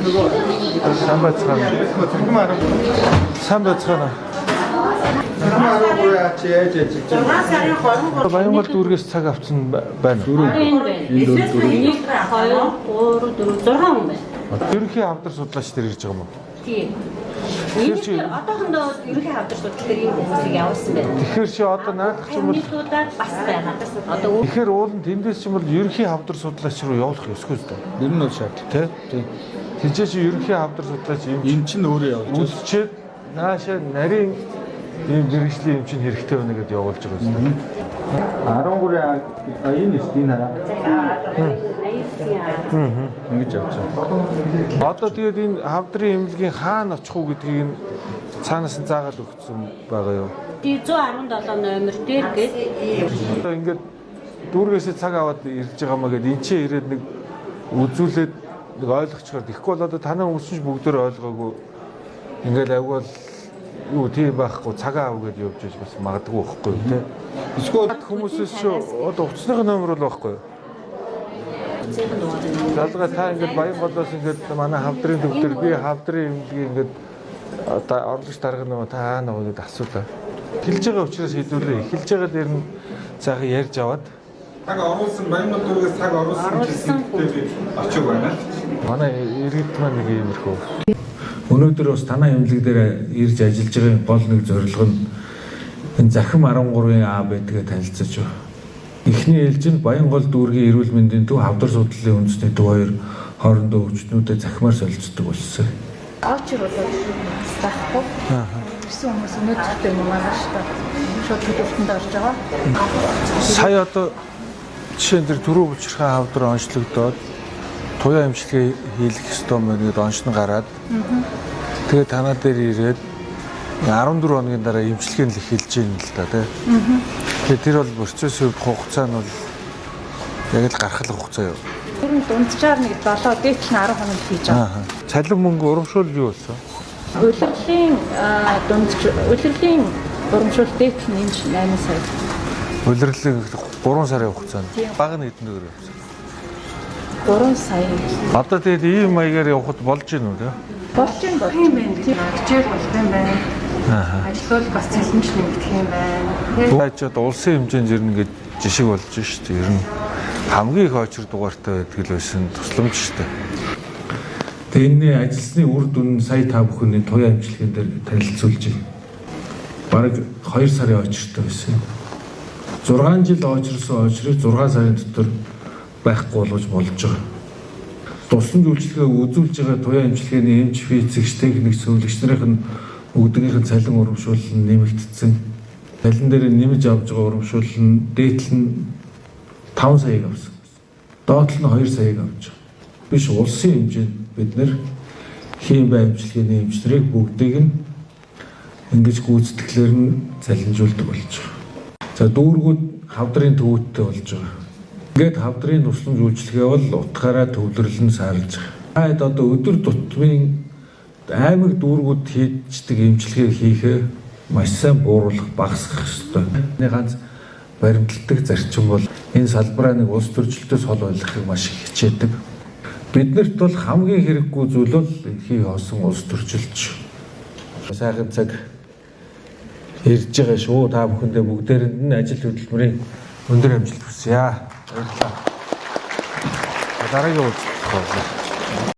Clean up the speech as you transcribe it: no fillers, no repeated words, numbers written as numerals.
Сайн байцгаана. Сайн байцгаана. Баянгол дүүргээс цаг авсан байна. Энэ 1 2 3 4 6 хүн байна. Ерөнхий хамтар судлаач дээр ирж байгаа юм уу? Тийм. Одоохондоо ерөнхий хамтар судлал дээр ийм хүмүүсийг явуулсан байна. Тэгэхээр чи одоо наадах юм бол Нийтдуудад бас байна. Одоо тэгэхээр уул нь тэндээс ч юм бол ерөнхий хамтар судлаач руу явуулах ёсгүй дээ. Ер нь бол шаардлага Тийм. Тэжээ чи ерөнхий хамтар судлаач юм эн чинь өөрөө явуулж байна. үлчээд наашаа нарийн ийм мэрэгжлийн юм чинь хэрэгтэй байна гэдээ явуулж байгаа юм. 13 энэ стийн хараа. Ингэж явж байгаа. Одоо тэгээд энэ хамтрын эмнэлгийн хаана очих уу гэдгийг нь цаанаас нь заагаад өгсөн байгаа юу? 117 номер дээр гээд Одоо ингээд дүүргээсээ цаг аваад ирж байгаа маа гэд энэ ч ирээд нэг үзүүлээд нэг ойлгочихоор тэгэхгүй бол одоо танай хүмүүсч бүгдөө ойлгоогүй ингээд аввал юу тийм байхгүй цагаа ав гэдээ явж байж бас магадгүй байхгүй юу те. Эсвэл хүмүүсээс ч одоо уцсныхын номер бол байхгүй юу? Залгаа та ингээд Баянголоос ингээд манай хамтрын төвдөр би хамтрын эмнэлгийн ингээд одоо орлогч дарга нөгөө та нөгөө гэдээ асуулаа. Хэлж байгаа учраас хэлүүлээ. Эхэлж байгаа дээр нь цаахан ярьж аваад Цаг оруулсан Баянгол дүүргээс цаг оруулсан гэдэг очиг байна. манай иргэд маань нэг иймэрхүү. Өнөөдөр бас танай эмнэлэг дээр ирж ажиллаж байгаа гол нэг зорилго нь энэ захим 13-ын А байдгээ танилцаж байна. Эхний ээлжинд Баянгол дүүргийн эрүүл мэндийн төв хавдар судлалын үндэсний төв хоёр хоорондоо өвчтнүүдэд захимаар солилцдог болсон. Аучир бол байхгүй. Гэсэн хүмүүс өнөөдөртэй юм аа шүү дээ. Шууд төлөвлөлтөнд орж байгаа. Сая одоо жишээн дээр түрүү булчирхай хавдар онцлогдоод туяа эмчилгээ хийх ёстой мөрөд онцн гараад тэгээд танаа дээр ирээд 14 хоногийн дараа эмчилгээ нь эхэлж байна л да тий. Тэгээд тэр бол процесс хугацаа нь бол яг л гаргах хугацаа юу. Тэр нь дунджаар нэг 7 дээт нь 10 хоног хийж байгаа. Цалин мөнгө урамшуул юу болсон? Улирлын урамшуул дээт нь энэ 8 сая. Улирлын 3 сарын хугацаанд бага нь хэдэн төгрөг авсан? 3 сая. Одоо тэгээд ийм маягаар явхад болж гин үү тий? Болж юм бол тийм байна. Хичээл болох юм байна. Ажлууд бас цалинч нэмэгдэх юм байна. Хажууд улсын хэмжээнд ер нь ингэж жишг болж шүү дээ. Ер нь хамгийн их очир дугаартай байдаг л байсан тусламж шүү дээ. Тэгээ энэ ажилласны үр дүн сая та бүхний туяа эмчилгээнд дээр танилцуулж байна. Бараг 2 сарын очиртой байсан. 6 жил очирсан очрыг 6 сарын дотор байхгүй болгож болж байгаа. Тусламж үйлчилгээ үзүүлж байгаа туяа эмчилгээний эмч, физикч, техник, зөвлөгч нарын бүгднийхэн цалин урамшуул нь нэмэгдсэн. Цалин дээр нэмж авж байгаа урамшуул нь дээдл нь 5 саяг авсан. Доотлол нь 2 саяг авч байгаа. Биш улсын хэмжээнд бид нэр хийм бай эмчилгээний эмчнэрийг бүгдийг нь ингэж гүйцэтгэлээр нь цалинжуулдаг болж байгаа. За дүүргүүд хавдрын төвөттэй болж байгаа. Ингээд хавдрын тусламж үйлчилгээ бол утгаараа төвлөрлөн саарлж байгаа. Хаад одоо өдөр тутмын аймаг дүүргүүд хийдэг эмчилгээ хийхээ маш сайн бууруулах багасгах ёстой. Энэ ганц баримтлагдаг зарчим бол энэ салбараа нэг улс төрчлөлтөөс хол ойлгохыг маш их хичээдэг. Биднэрт бол хамгийн хэрэггүй зүйл бол эрхийг хоосон улс төрчлөлт. Сайхан цаг ирж байгаа шүү. Та бүхэндээ бүгдээрэнд нь ажил хөдөлмөрийн өндөр амжилт хүсье. Баярлалаа. Дараагийн уулзалт.